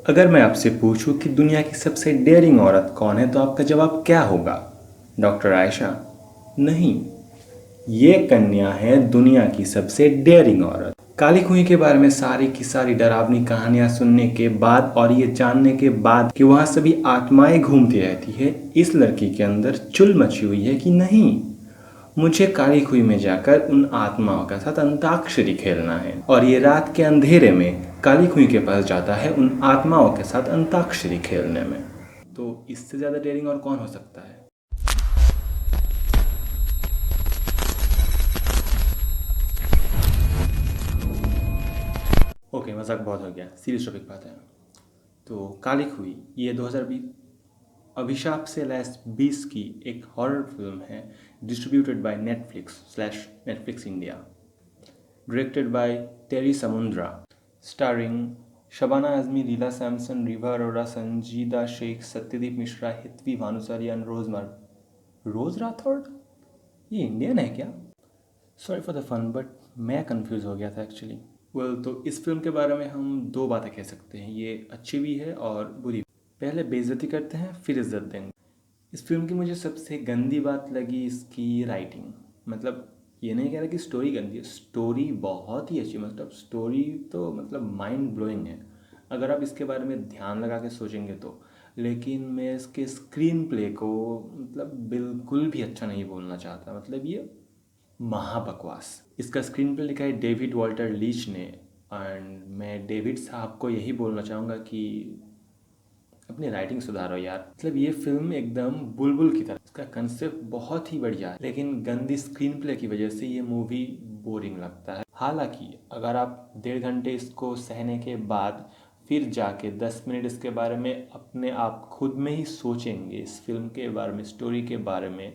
अगर मैं आपसे पूछूं कि दुनिया की सबसे डेयरिंग औरत कौन है तो आपका जवाब क्या होगा? डॉक्टर आयशा? नहीं, ये कन्या है दुनिया की सबसे डेयरिंग औरत। काली कुएं के बारे में सारी की सारी डरावनी कहानियां सुनने के बाद और ये जानने के बाद कि वहां सभी आत्माएं घूमती रहती है, इस लड़की के अंदर चुल मची हुई है कि नहीं, मुझे काली कुएं में जाकर उन आत्माओं के साथ अंताक्षरी खेलना है। और ये रात के अंधेरे में काली कुएं के पास जाता है उन आत्माओं के साथ अंताक्षरी खेलने में। तो इससे ज्यादा डेयरिंग और कौन हो सकता है? ओके, मजाक बहुत हो गया, सीरियस टॉपिक पे आते हैं। तो काली कुएं ये 2020 अभिशाप से लैस 20 की एक हॉरर फिल्म है, distributed by Netflix slash Netflix India, directed by Terry Samudra, starring Shabana Azmi, Leela Samson, Riva Arora, Sanjeeda Sheikh, Satyadeep Mishra, Hitvi Bhanushali and Rose Rathod. ये इंडियन है क्या? Sorry for the fun, but मैं कंफ्यूज हो गया था एक्चुअली। तो इस फिल्म के बारे में हम दो बातें कह सकते हैं, ये अच्छी भी है और बुरी भी। पहले बेइज्जती करते हैं फिर इज्जत देंगे। इस फिल्म की मुझे सबसे गंदी बात लगी इसकी राइटिंग। मतलब ये नहीं कह रहा कि स्टोरी गंदी है, स्टोरी बहुत ही अच्छी, मतलब स्टोरी तो मतलब माइंड ब्लोइंग है अगर आप इसके बारे में ध्यान लगा के सोचेंगे तो। लेकिन मैं इसके स्क्रीन प्ले को मतलब बिल्कुल भी अच्छा नहीं बोलना चाहता, मतलब ये महाबकवास। इसका स्क्रीन प्ले लिखा है डेविड वॉल्टर लीच ने, एंड मैं डेविड साहब को यही बोलना चाहूँगा कि अपनी राइटिंग सुधारो यार। मतलब ये फिल्म एकदम बुलबुल की तरह, इसका कंसेप्ट बहुत ही बढ़िया है, लेकिन गंदी स्क्रीन प्ले की वजह से ये मूवी बोरिंग लगता है। हालांकि अगर आप 1.5 घंटे इसको सहने के बाद फिर जाके 10 मिनट इसके बारे में अपने आप खुद में ही सोचेंगे, इस फिल्म के बारे में, स्टोरी के बारे में,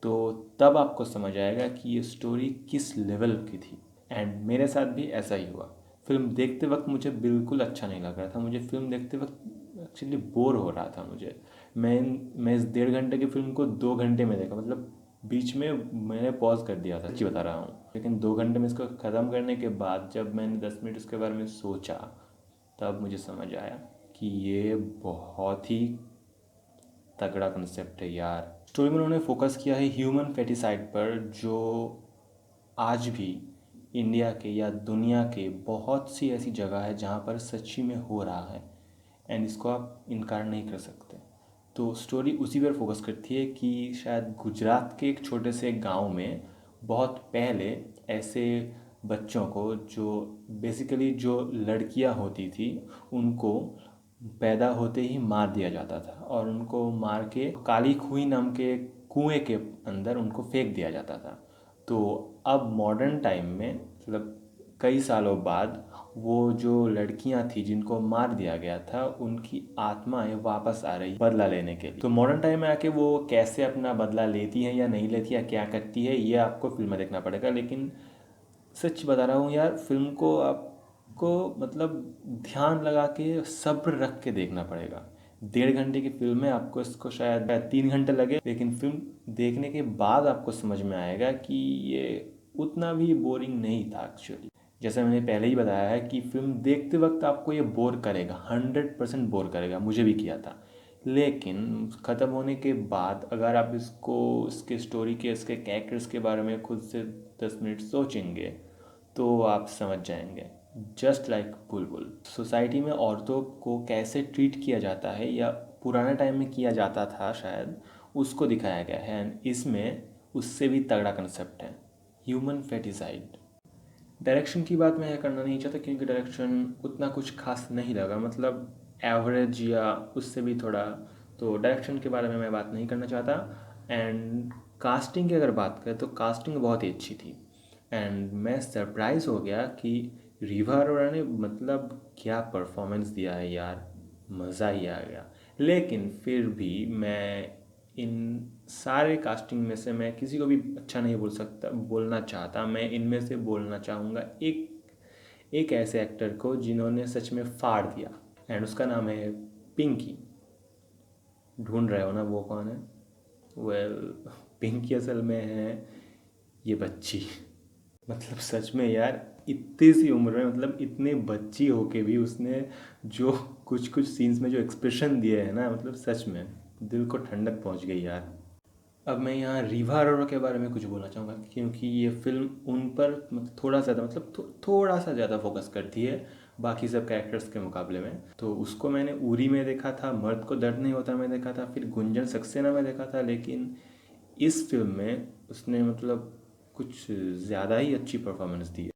तो तब आपको समझ आएगा कि ये स्टोरी किस लेवल की थी। एंड मेरे साथ भी ऐसा ही हुआ। फिल्म देखते वक्त मुझे बिल्कुल अच्छा नहीं लग रहा था, मुझे फिल्म देखते वक्त एक्चुअली बोर हो रहा था मुझे। मैं इस 1.5 घंटे की फिल्म को 2 घंटे में देखा, मतलब बीच में मैंने पॉज कर दिया था, सच्ची बता रहा हूँ। लेकिन 2 घंटे में इसको ख़त्म करने के बाद जब मैंने 10 मिनट इसके बारे में सोचा, तब मुझे समझ आया कि ये बहुत ही तगड़ा कंसेप्ट है यार। स्टोरी में उन्होंने फोकस किया है ह्यूमन फेटिसाइड पर, जो आज भी इंडिया के या दुनिया के बहुत सी ऐसी जगह है जहाँ पर सच्ची में हो रहा है, एंड इसको आप इनकार नहीं कर सकते। तो स्टोरी उसी पर फोकस करती है कि शायद गुजरात के एक छोटे से गांव में बहुत पहले ऐसे बच्चों को, जो बेसिकली जो लड़कियां होती थी, उनको पैदा होते ही मार दिया जाता था और उनको मार के काली कुएं नाम के कुएं के अंदर उनको फेंक दिया जाता था। तो अब मॉडर्न टाइम में, मतलब कई सालों बाद, वो जो लड़कियां थी जिनको मार दिया गया था, उनकी आत्माएं वापस आ रही बदला लेने के लिए। तो मॉडर्न टाइम में आके वो कैसे अपना बदला लेती है या नहीं लेती, या क्या करती है, ये आपको फिल्म में देखना पड़ेगा। लेकिन सच बता रहा हूँ यार, फिल्म को आपको मतलब ध्यान लगा के सब्र रख के देखना पड़ेगा। 1.5 घंटे की फिल्म है, आपको इसको शायद 3 घंटे लगे, लेकिन फिल्म देखने के बाद आपको समझ में आएगा कि ये उतना भी बोरिंग नहीं था एक्चुअली। जैसे मैंने पहले ही बताया है कि फिल्म देखते वक्त आपको ये बोर करेगा, 100% बोर करेगा, मुझे भी किया था। लेकिन ख़त्म होने के बाद अगर आप इसको, इसके स्टोरी के, इसके कैरेक्टर्स के बारे में खुद से 10 मिनट सोचेंगे तो आप समझ जाएंगे। जस्ट लाइक बुलबुल, सोसाइटी में औरतों को कैसे ट्रीट किया जाता है या पुराने टाइम में किया जाता था शायद, उसको दिखाया गया है। एंड इसमें उससे भी तगड़ा कंसेप्ट है, ह्यूमन फेटिसाइड। डायरेक्शन की बात मैं करना नहीं चाहता क्योंकि डायरेक्शन उतना कुछ खास नहीं लगा, मतलब एवरेज या उससे भी थोड़ा। तो डायरेक्शन के बारे में मैं बात नहीं करना चाहता। एंड कास्टिंग की अगर बात करें तो कास्टिंग बहुत ही अच्छी थी। एंड मैं सरप्राइज हो गया कि रीवा अरोड़ा ने मतलब क्या परफॉर्मेंस दिया है यार, मज़ा ही आ गया। लेकिन फिर भी मैं इन सारे कास्टिंग में से मैं किसी को भी अच्छा नहीं बोलना चाहता। मैं इनमें से बोलना चाहूँगा एक एक ऐसे एक्टर को जिन्होंने सच में फाड़ दिया, एंड उसका नाम है पिंकी। ढूंढ रहे हो ना वो कौन है? वेल, पिंकी असल में है ये बच्ची। मतलब सच में यार, इतनी सी उम्र में, मतलब इतने बच्ची होके भी उसने जो कुछ कुछ सीन्स में जो एक्सप्रेशन दिए हैं ना, मतलब सच में दिल को ठंडक पहुंच गई यार। अब मैं यहाँ रीवा अरोरा के बारे में कुछ बोलना चाहूँगा, क्योंकि ये फिल्म उन पर थोड़ा ज़्यादा, मतलब थोड़ा सा ज़्यादा फोकस करती है बाकी सब कैरेक्टर्स के मुकाबले में। तो उसको मैंने उरी में देखा था, मर्द को दर्द नहीं होता में देखा था, फिर गुंजन सक्सेना में देखा था, लेकिन इस फिल्म में उसने मतलब कुछ ज़्यादा ही अच्छी परफॉर्मेंस दी है।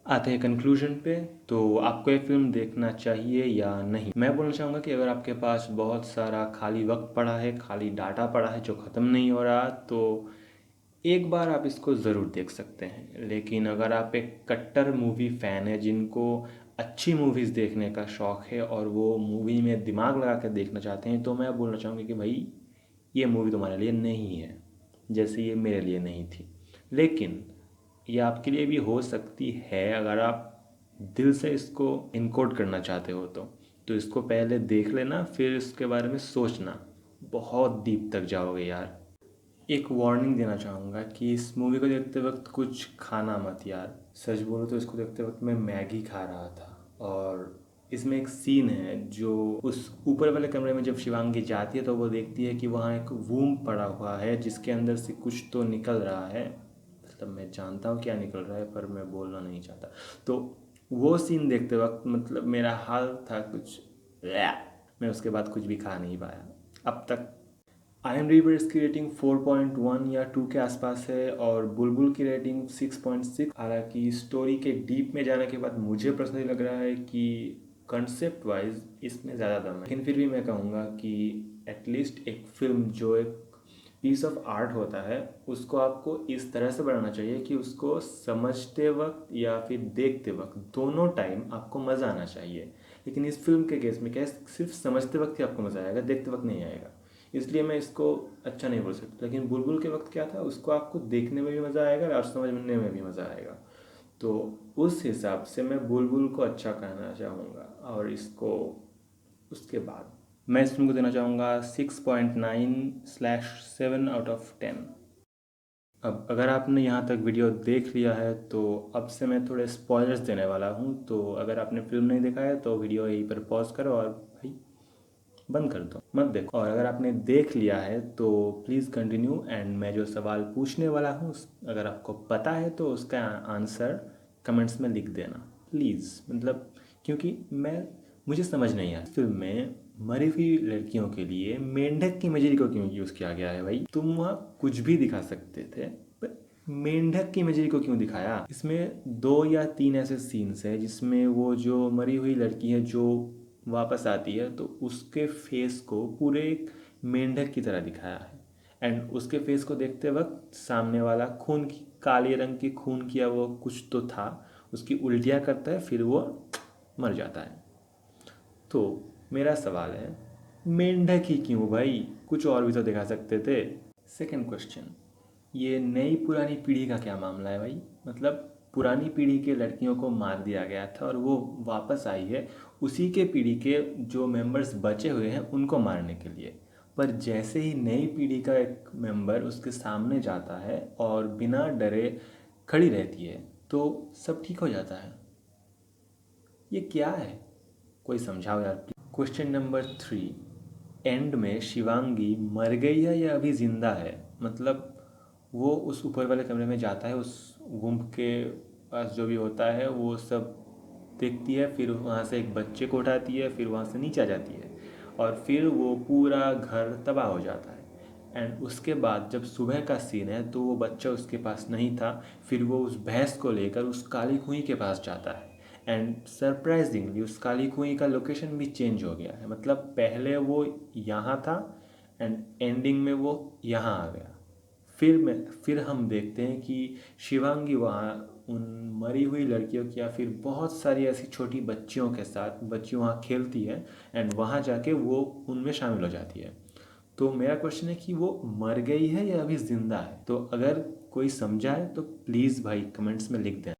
आते हैं कंक्लूजन पे। तो आपको ये फिल्म देखना चाहिए या नहीं? मैं बोलना चाहूँगा कि अगर आपके पास बहुत सारा खाली वक्त पड़ा है, खाली डाटा पड़ा है जो ख़त्म नहीं हो रहा, तो एक बार आप इसको ज़रूर देख सकते हैं। लेकिन अगर आप एक कट्टर मूवी फ़ैन है, जिनको अच्छी मूवीज़ देखने का शौक़ है और वो मूवी में दिमाग लगा कर देखना चाहते हैं, तो मैं बोलना चाहूँगा कि भाई ये मूवी तुम्हारे लिए नहीं है, जैसे ये मेरे लिए नहीं थी। लेकिन ये आपके लिए भी हो सकती है अगर आप दिल से इसको इनकोड करना चाहते हो तो इसको पहले देख लेना, फिर इसके बारे में सोचना, बहुत डीप तक जाओगे यार। एक वार्निंग देना चाहूँगा कि इस मूवी को देखते वक्त कुछ खाना मत यार। सच बोलो तो इसको देखते वक्त मैं मैगी खा रहा था, और इसमें एक सीन है जो उस ऊपर वाले कमरे में जब शिवांगी जाती है तो वो देखती है कि वहाँ एक वूम पड़ा हुआ है जिसके अंदर से कुछ तो निकल रहा है। मतलब मैं जानता हूँ क्या निकल रहा है, पर मैं बोलना नहीं चाहता। तो वो सीन देखते वक्त मतलब मेरा हाल था कुछ, मैं उसके बाद कुछ भी खा नहीं पाया अब तक। IMDb इसकी रेटिंग 4.1 या 2 के आसपास है, और बुलबुल की रेटिंग 6.6। हालांकि स्टोरी के डीप में जाने के बाद मुझे पर्सनली लग रहा है कि कंसेप्ट वाइज इसमें ज़्यादा दम है, लेकिन फिर भी मैं कहूँगा कि एटलीस्ट एक फिल्म जो एक पीस ऑफ आर्ट होता है उसको आपको इस तरह से बनाना चाहिए कि उसको समझते वक्त या फिर देखते वक्त दोनों टाइम आपको मज़ा आना चाहिए। लेकिन इस फिल्म के केस में क्या है, सिर्फ समझते वक्त ही आपको मज़ा आएगा, देखते वक्त नहीं आएगा, इसलिए मैं इसको अच्छा नहीं बोल सकता। लेकिन बुलबुल के वक्त क्या था, उसको आपको देखने में भी मज़ा आएगा और समझने में भी मज़ा आएगा। तो उस हिसाब से मैं बुलबुल को अच्छा कहना चाहूँगा, और इसको उसके बाद मैं इस फिल्म को देना चाहूँगा 6.9/7/10। अब अगर आपने यहाँ तक वीडियो देख लिया है तो अब से मैं थोड़े स्पॉयलर्स देने वाला हूँ। तो अगर आपने फिल्म नहीं देखा है तो वीडियो यहीं पर पॉज करो और भाई बंद कर दो, मत देखो। और अगर आपने देख लिया है तो प्लीज़ कंटिन्यू, एंड मैं जो सवाल पूछने वाला हूँ अगर आपको पता है तो उसका आंसर कमेंट्स में लिख देना प्लीज़। मतलब क्योंकि मुझे समझ नहीं आया फिल्म में मरी हुई लड़कियों के लिए मेंढक की इमेजरी को क्यों यूज़ किया गया है। भाई तुम वहाँ कुछ भी दिखा सकते थे, पर मेंढक की इमेजरी को क्यों दिखाया? इसमें 2 या 3 ऐसे सीन्स हैं जिसमें वो जो मरी हुई लड़की है जो वापस आती है तो उसके फेस को पूरे एक मेंढक की तरह दिखाया है, एंड उसके फेस को देखते वक्त सामने वाला खून की, काले रंग की खून किया वो कुछ तो था, उसकी उल्टियाँ करता है, फिर वो मर जाता है। तो मेरा सवाल है, मेंढक ही क्यों भाई? कुछ और भी तो दिखा सकते थे। सेकंड क्वेश्चन, ये नई पुरानी पीढ़ी का क्या मामला है भाई? मतलब पुरानी पीढ़ी के लड़कियों को मार दिया गया था और वो वापस आई है उसी के पीढ़ी के जो मेंबर्स बचे हुए हैं उनको मारने के लिए। पर जैसे ही नई पीढ़ी का एक मेंबर उसके सामने जाता है और बिना डरे खड़ी रहती है तो सब ठीक हो जाता है। ये क्या है? कोई समझाओ यार। क्वेश्चन नंबर 3, एंड में शिवांगी मर गई है या अभी जिंदा है? मतलब वो उस ऊपर वाले कमरे में जाता है, उस गुम्फ के पास जो भी होता है वो सब देखती है, फिर वहाँ से एक बच्चे को उठाती है, फिर वहाँ से नीचे आ जाती है, और फिर वो पूरा घर तबाह हो जाता है। एंड उसके बाद जब सुबह का सीन है तो वो बच्चा उसके पास नहीं था, फिर वो उस भैंस को लेकर उस काली कुएं के पास जाता है, एंड सरप्राइजिंगली उस काली कुएं का लोकेशन भी चेंज हो गया है। मतलब पहले वो यहाँ था एंड एंडिंग में वो यहाँ आ गया। फिर हम देखते हैं कि शिवांगी वहाँ उन मरी हुई लड़कियों की या फिर बहुत सारी ऐसी छोटी बच्चियों के साथ, बच्ची वहाँ खेलती है एंड वहाँ जाके वो उनमें शामिल हो जाती है। तो मेरा क्वेश्चन है कि वो मर गई है या अभी जिंदा है? तो अगर कोई समझा है तो प्लीज़ भाई कमेंट्स में लिख देना।